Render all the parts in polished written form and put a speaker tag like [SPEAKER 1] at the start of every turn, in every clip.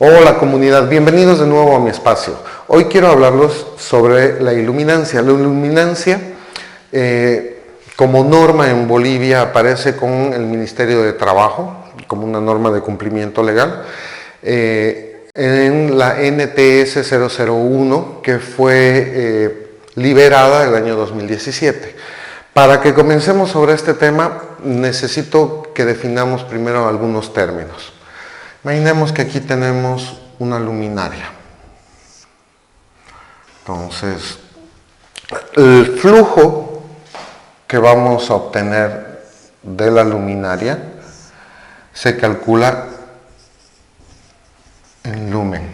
[SPEAKER 1] Hola comunidad, bienvenidos de nuevo a mi espacio. Hoy quiero hablarles sobre la iluminancia. La iluminancia, como norma en Bolivia, aparece con el Ministerio de Trabajo, como una norma de cumplimiento legal, en la NTS 001, que fue liberada el año 2017. Para que comencemos sobre este tema, necesito que definamos primero algunos términos. Imaginemos que aquí tenemos una luminaria. Entonces, el flujo que vamos a obtener de la luminaria se calcula en lumen.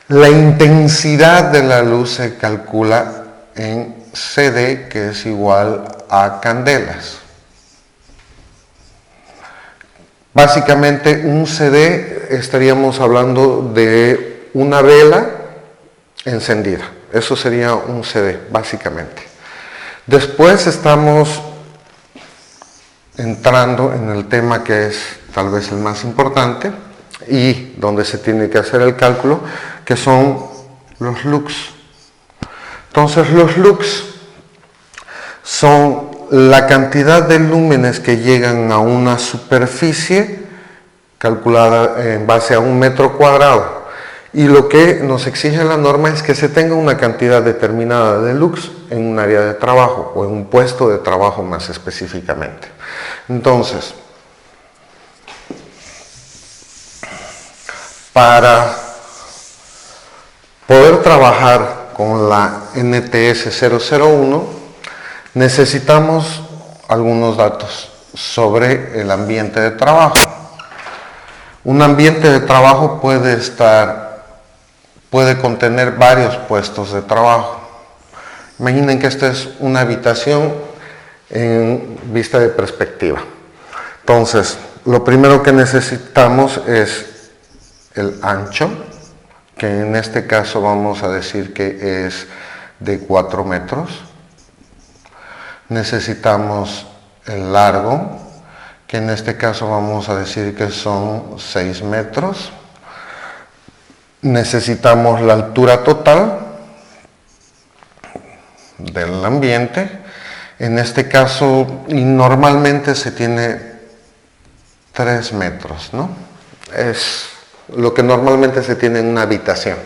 [SPEAKER 1] La intensidad de la luz se calcula en CD, que es igual a candelas. Básicamente un CD estaríamos hablando de una vela encendida. Eso sería un CD, básicamente. Después estamos entrando en el tema que es tal vez el más importante y donde se tiene que hacer el cálculo, que son los lux. Entonces los lux son la cantidad de lúmenes que llegan a una superficie calculada en base a 1 metro cuadrado, y lo que nos exige la norma es que se tenga una cantidad determinada de lux en un área de trabajo o en un puesto de trabajo más específicamente. Entonces, para poder trabajar con la NTS 001 necesitamos algunos datos sobre el ambiente de trabajo. Un ambiente de trabajo puede contener varios puestos de trabajo. Imaginen que esta es una habitación en vista de perspectiva. Entonces, lo primero que necesitamos es el ancho, que en este caso vamos a decir que es de 4 metros. Necesitamos el largo, que en este caso vamos a decir que son 6 metros. Necesitamos la altura total del ambiente. En este caso, y normalmente se tiene 3 metros, ¿no? Es lo que normalmente se tiene en una habitación.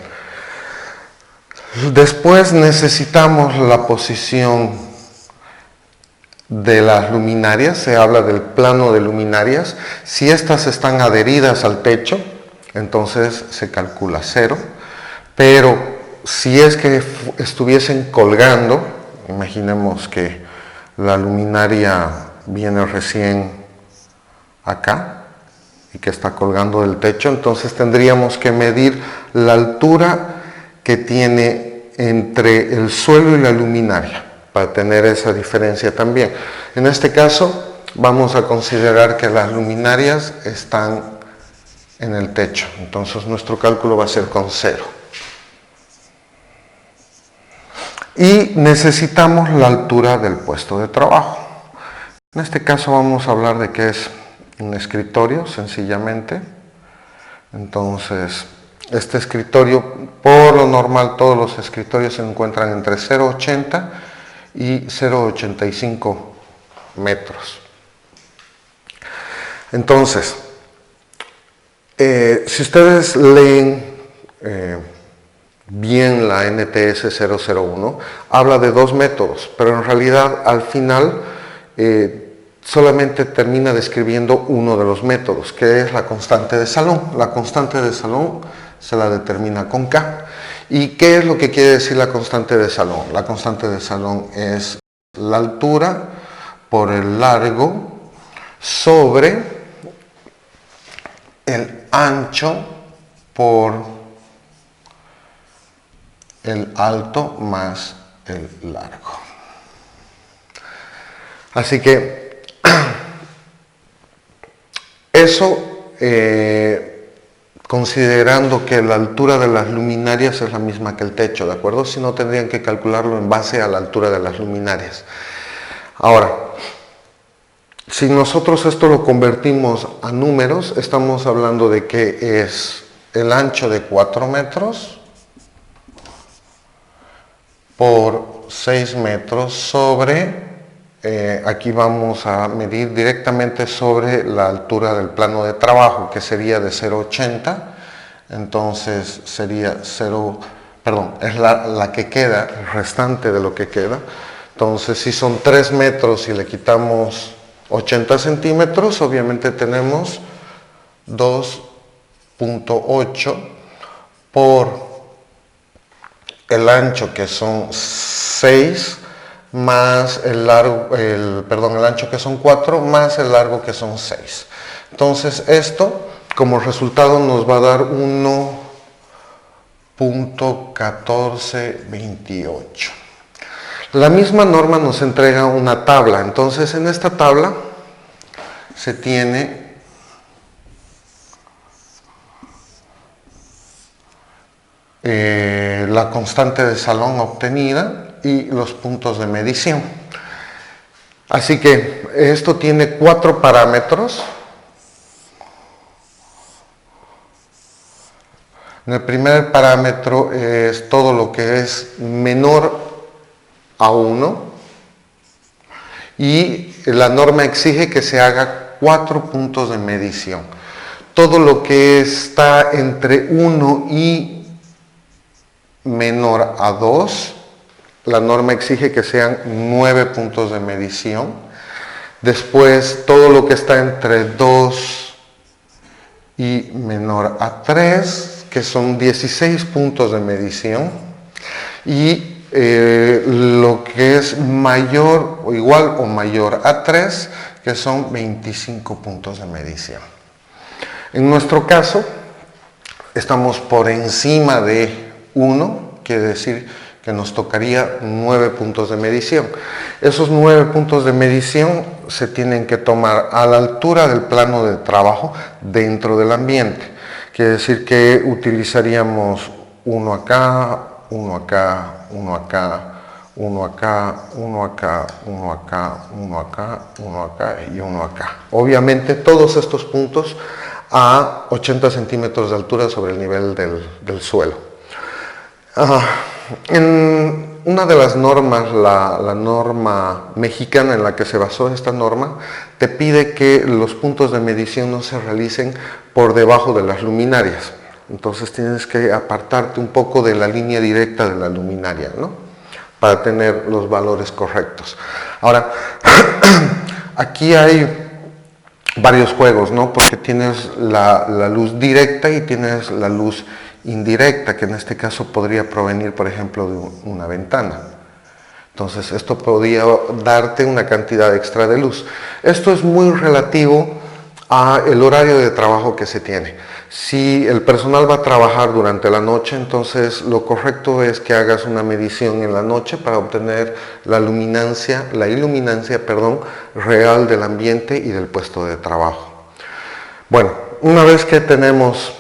[SPEAKER 1] Después necesitamos la posición de las luminarias. Se habla del plano de luminarias. Si estas están adheridas al techo, entonces se calcula 0, pero si es que estuviesen colgando, imaginemos que la luminaria viene recién acá y que está colgando del techo, entonces tendríamos que medir la altura que tiene entre el suelo y la luminaria para tener esa diferencia también. En este caso vamos a considerar que las luminarias están en el techo, entonces nuestro cálculo va a ser con 0. Y necesitamos la altura del puesto de trabajo. En este caso vamos a hablar de que es un escritorio, sencillamente. Entonces, este escritorio, por lo normal, todos los escritorios se encuentran entre 0,80 y 0,85 metros. Entonces, si ustedes leen bien la NTS 001, habla de 2 métodos, pero en realidad al final solamente termina describiendo uno de los métodos, que es la constante de Salón. La constante de Salón se la determina con K. ¿Y qué es lo que quiere decir la constante de Salón? La constante de Salón es la altura por el largo sobre el ancho por el alto más el largo. Así que eso, considerando que la altura de las luminarias es la misma que el techo, ¿de acuerdo? Si no, tendrían que calcularlo en base a la altura de las luminarias. Ahora, Si nosotros esto lo convertimos a números, estamos hablando de que es el ancho de 4 metros por 6 metros sobre, aquí vamos a medir directamente sobre la altura del plano de trabajo, que sería de 0,80, entonces sería 0, perdón, es la que queda, el restante de lo que queda. Entonces si son 3 metros y le quitamos 80 centímetros, obviamente tenemos 2.8 por el ancho, que son 6, más el largo, el ancho, que son 4, más el largo, que son 6. Entonces esto como resultado nos va a dar 1.1428. La misma norma nos entrega una tabla, entonces en esta tabla se tiene la constante de Salón obtenida y los puntos de medición. Así que esto tiene 4 parámetros. El primer parámetro es todo lo que es menor a 1 y la norma exige que se haga 4 puntos de medición. Todo lo que está entre 1 y menor a 2, la norma exige que sean 9 puntos de medición. Después, todo lo que está entre 2 y menor a 3, que son 16 puntos de medición. Y lo que es mayor o igual o mayor a 3, que son 25 puntos de medición. En nuestro caso, estamos por encima de 1, quiere decir que nos tocaría 9 puntos de medición. Esos 9 puntos de medición se tienen que tomar a la altura del plano de trabajo dentro del ambiente. Quiere decir que utilizaríamos uno acá, uno acá, uno acá, uno acá, uno acá, uno acá, uno acá, uno acá y uno acá. Obviamente todos estos puntos a 80 centímetros de altura sobre el nivel del suelo. En una de las normas, la norma mexicana en la que se basó esta norma, te pide que los puntos de medición no se realicen por debajo de las luminarias. Entonces tienes que apartarte un poco de la línea directa de la luminaria, ¿no? Para tener los valores correctos. Ahora, aquí hay varios juegos, ¿no? Porque tienes la luz directa y tienes la luz indirecta, que en este caso podría provenir, por ejemplo, de una ventana. Entonces, esto podría darte una cantidad extra de luz. Esto es muy relativo al horario de trabajo que se tiene. Si el personal va a trabajar durante la noche, entonces lo correcto es que hagas una medición en la noche para obtener la iluminancia real del ambiente y del puesto de trabajo. Bueno, una vez que tenemos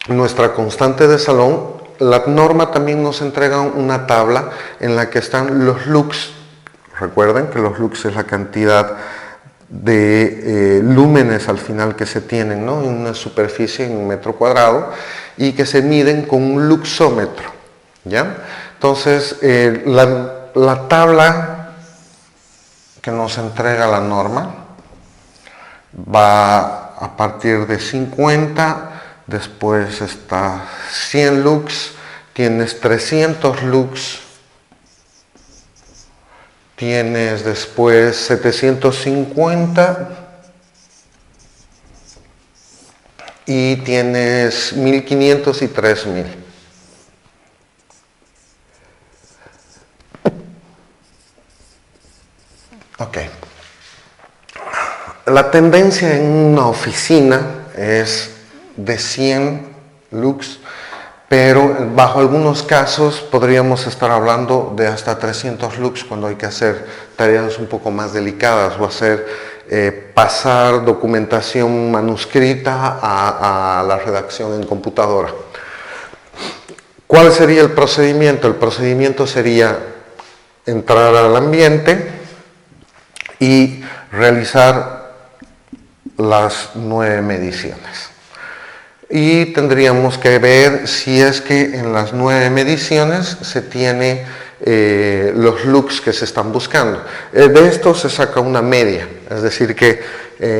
[SPEAKER 1] nuestra constante de Salón, la norma también nos entrega una tabla en la que están los lux. Recuerden que los lux es la cantidad de lúmenes al final que se tienen, ¿no?, en una superficie en un metro cuadrado y que se miden con un luxómetro, ¿ya? Entonces, la tabla que nos entrega la norma va a partir de 50, después está 100 lux, tienes 300 lux, tienes después 750 y tienes 1500 y 3000. Ok. La tendencia en una oficina es de 100 lux, pero bajo algunos casos podríamos estar hablando de hasta 300 lux cuando hay que hacer tareas un poco más delicadas o hacer pasar documentación manuscrita a la redacción en computadora. ¿Cuál sería el procedimiento? El procedimiento sería entrar al ambiente y realizar las 9 mediciones. Y tendríamos que ver si es que en las 9 mediciones se tiene los looks que se están buscando. De esto se saca una media, es decir que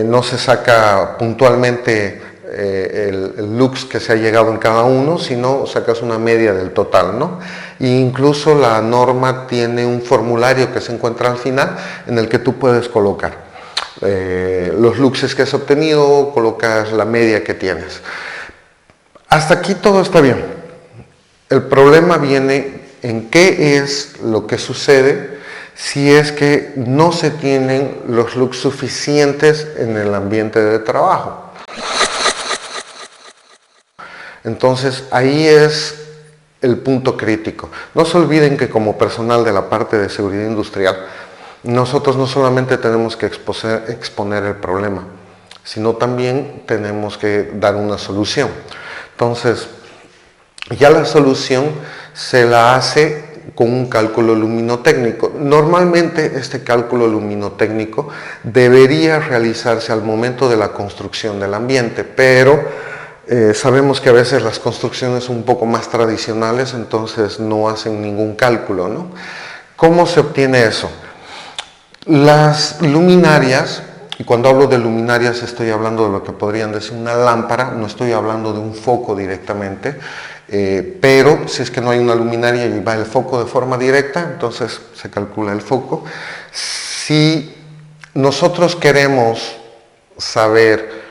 [SPEAKER 1] no se saca puntualmente el looks que se ha llegado en cada uno, sino sacas una media del total, ¿no? E incluso la norma tiene un formulario que se encuentra al final en el que tú puedes colocar los looks que has obtenido, colocas la media que tienes. Hasta aquí todo está bien. El problema viene en qué es lo que sucede si es que no se tienen los looks suficientes en el ambiente de trabajo. Entonces ahí es el punto crítico. No se olviden que como personal de la parte de seguridad industrial, nosotros no solamente tenemos que exponer el problema, sino también tenemos que dar una solución. Entonces, ya la solución se la hace con un cálculo luminotécnico. Normalmente este cálculo luminotécnico debería realizarse al momento de la construcción del ambiente, pero sabemos que a veces las construcciones son un poco más tradicionales, entonces no hacen ningún cálculo, ¿no? ¿Cómo se obtiene eso? Las luminarias, y cuando hablo de luminarias estoy hablando de lo que podrían decir una lámpara, no estoy hablando de un foco directamente, pero si es que no hay una luminaria y va el foco de forma directa, entonces se calcula el foco. Si nosotros queremos saber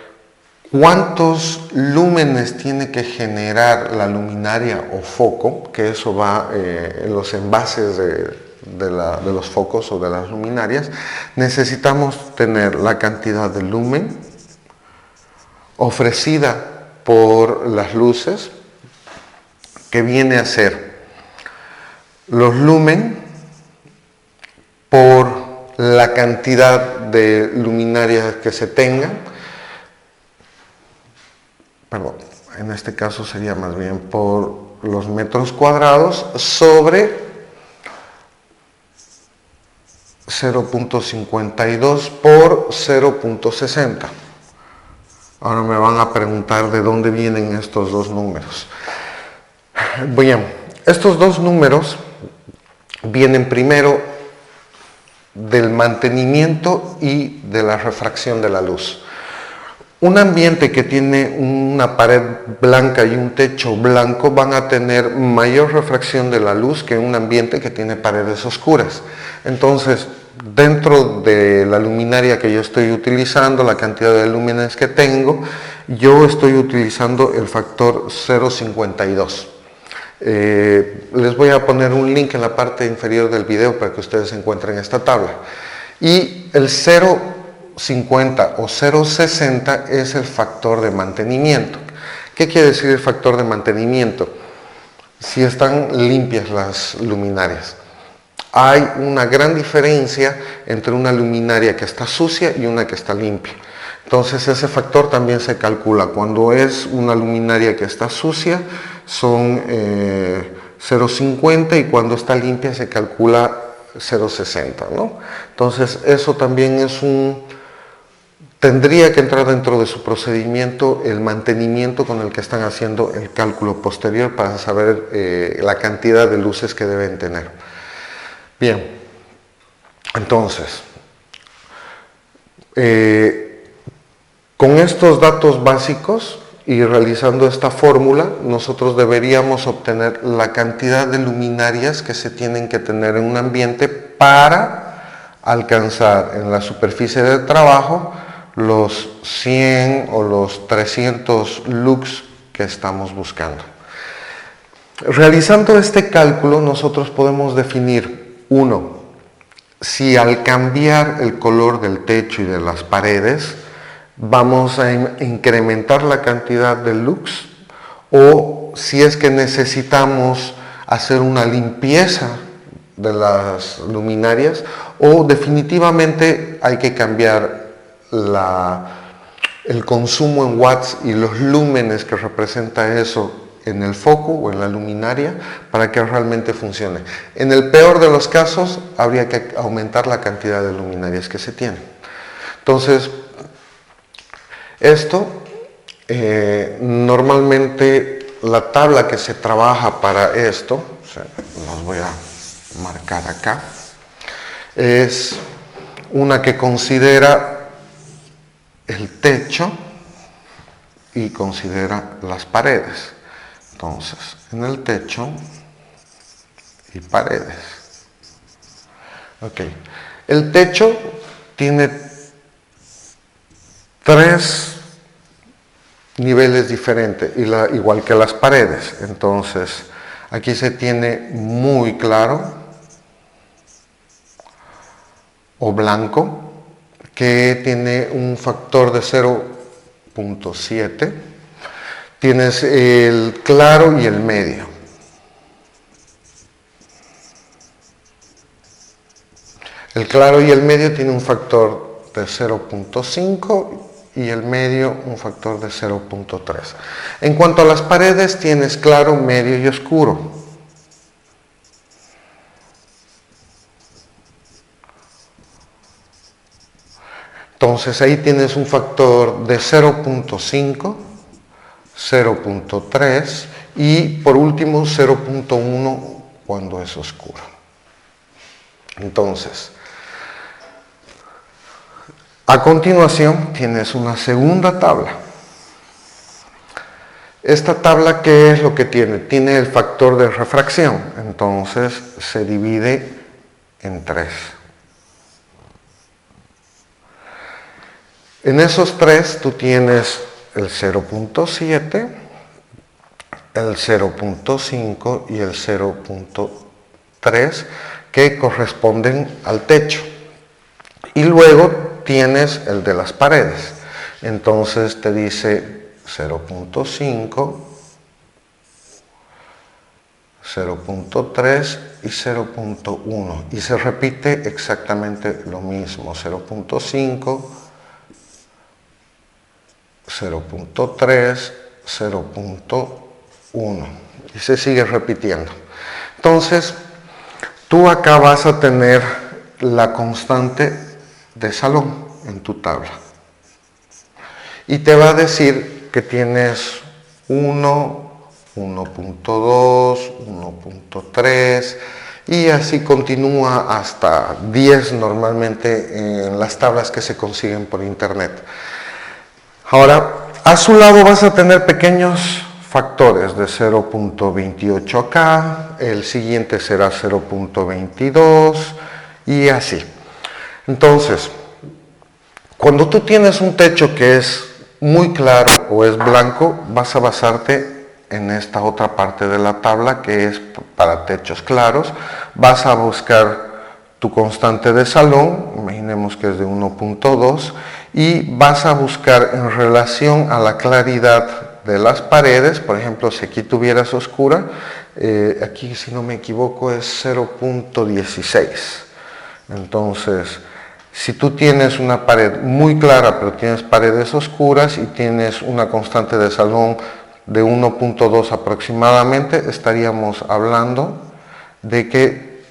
[SPEAKER 1] cuántos lúmenes tiene que generar la luminaria o foco, que eso va en los envases de los focos o de las luminarias, necesitamos tener la cantidad de lumen ofrecida por las luces, que viene a ser los lumen por la cantidad de luminarias que se tengan, perdón, en este caso sería más bien por los metros cuadrados sobre 0.52 por 0.60. Ahora me van a preguntar de dónde vienen estos dos números. Bien, estos dos números vienen primero del mantenimiento y de la refracción de la luz. Un ambiente que tiene una pared blanca y un techo blanco van a tener mayor refracción de la luz que un ambiente que tiene paredes oscuras. Entonces, dentro de la luminaria que yo estoy utilizando, la cantidad de lúmenes que tengo, yo estoy utilizando el factor 0.52. Les voy a poner un link en la parte inferior del video para que ustedes encuentren esta tabla. Y el 0.50 o 0.60 es el factor de mantenimiento. ¿Qué quiere decir el factor de mantenimiento? Si están limpias las luminarias. Hay una gran diferencia entre una luminaria que está sucia y una que está limpia. Entonces ese factor también se calcula. Cuando es una luminaria que está sucia son 0.50 y cuando está limpia se calcula 0.60, ¿no? Entonces eso también es tendría que entrar dentro de su procedimiento el mantenimiento con el que están haciendo el cálculo posterior para saber la cantidad de luces que deben tener. Bien, entonces, con estos datos básicos y realizando esta fórmula, nosotros deberíamos obtener la cantidad de luminarias que se tienen que tener en un ambiente para alcanzar en la superficie de trabajo los 100 o los 300 lux que estamos buscando. Realizando este cálculo, nosotros podemos definir, uno, si al cambiar el color del techo y de las paredes, vamos a incrementar la cantidad de lux, o si es que necesitamos hacer una limpieza de las luminarias, o definitivamente hay que cambiar el consumo en watts y los lúmenes que representa eso en el foco o en la luminaria para que realmente funcione. En el peor de los casos, habría que aumentar la cantidad de luminarias que se tienen. Entonces, esto, normalmente la tabla que se trabaja para esto, o sea, los voy a marcar acá, es una que considera el techo y considera las paredes. Entonces, en el techo y paredes. Ok. El techo tiene 3 niveles diferentes, igual que las paredes. Entonces, aquí se tiene muy claro o blanco, que tiene un factor de 0.7. Tienes el claro y el medio. El claro y el medio tiene un factor de 0.5 y el medio un factor de 0.3. En cuanto a las paredes, tienes claro, medio y oscuro. Entonces ahí tienes un factor de 0.5, 0.3 y por último 0.1 cuando es oscuro. Entonces, a continuación tienes una segunda tabla. Esta tabla, ¿qué es lo que tiene? Tiene el factor de refracción, entonces se divide en 3. En esos 3 tú tienes el 0.7, el 0.5 y el 0.3 que corresponden al techo. Y luego tienes el de las paredes. Entonces te dice 0.5, 0.3 y 0.1. Y se repite exactamente lo mismo, 0.5, 0.3, 0.1 y se sigue repitiendo. Entonces, tú acá vas a tener la constante de salón en tu tabla y te va a decir que tienes 1, 1.2, 1.3 y así continúa hasta 10 normalmente en las tablas que se consiguen por internet. Ahora, a su lado vas a tener pequeños factores de 0.28 acá, el siguiente será 0.22 y así. Entonces, cuando tú tienes un techo que es muy claro o es blanco, vas a basarte en esta otra parte de la tabla que es para techos claros. Vas a buscar tu constante de salón, imaginemos que es de 1.2, y vas a buscar en relación a la claridad de las paredes. Por ejemplo, si aquí tuvieras oscura, aquí si no me equivoco es 0.16. Entonces, si tú tienes una pared muy clara pero tienes paredes oscuras y tienes una constante de salón de 1.2 aproximadamente, estaríamos hablando de que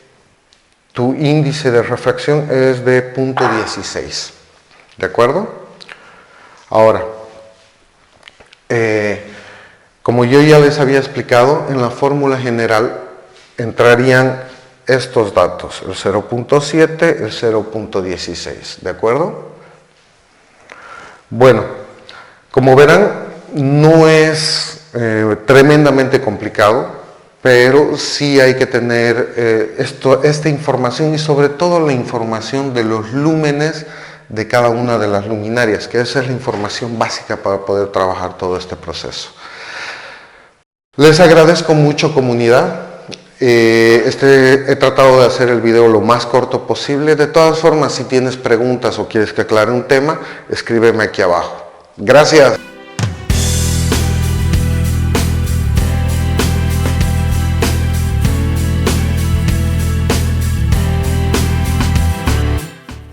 [SPEAKER 1] tu índice de refracción es de 0.16. ¿De acuerdo? Ahora, como yo ya les había explicado, en la fórmula general entrarían estos datos, el 0.7, el 0.16, ¿de acuerdo? Bueno, como verán, no es tremendamente complicado, pero sí hay que tener esta información y sobre todo la información de los lúmenes de cada una de las luminarias, que esa es la información básica para poder trabajar todo este proceso. Les agradezco mucho, comunidad. He tratado de hacer el video lo más corto posible. De todas formas, si tienes preguntas o quieres que aclare un tema, escríbeme aquí abajo. Gracias.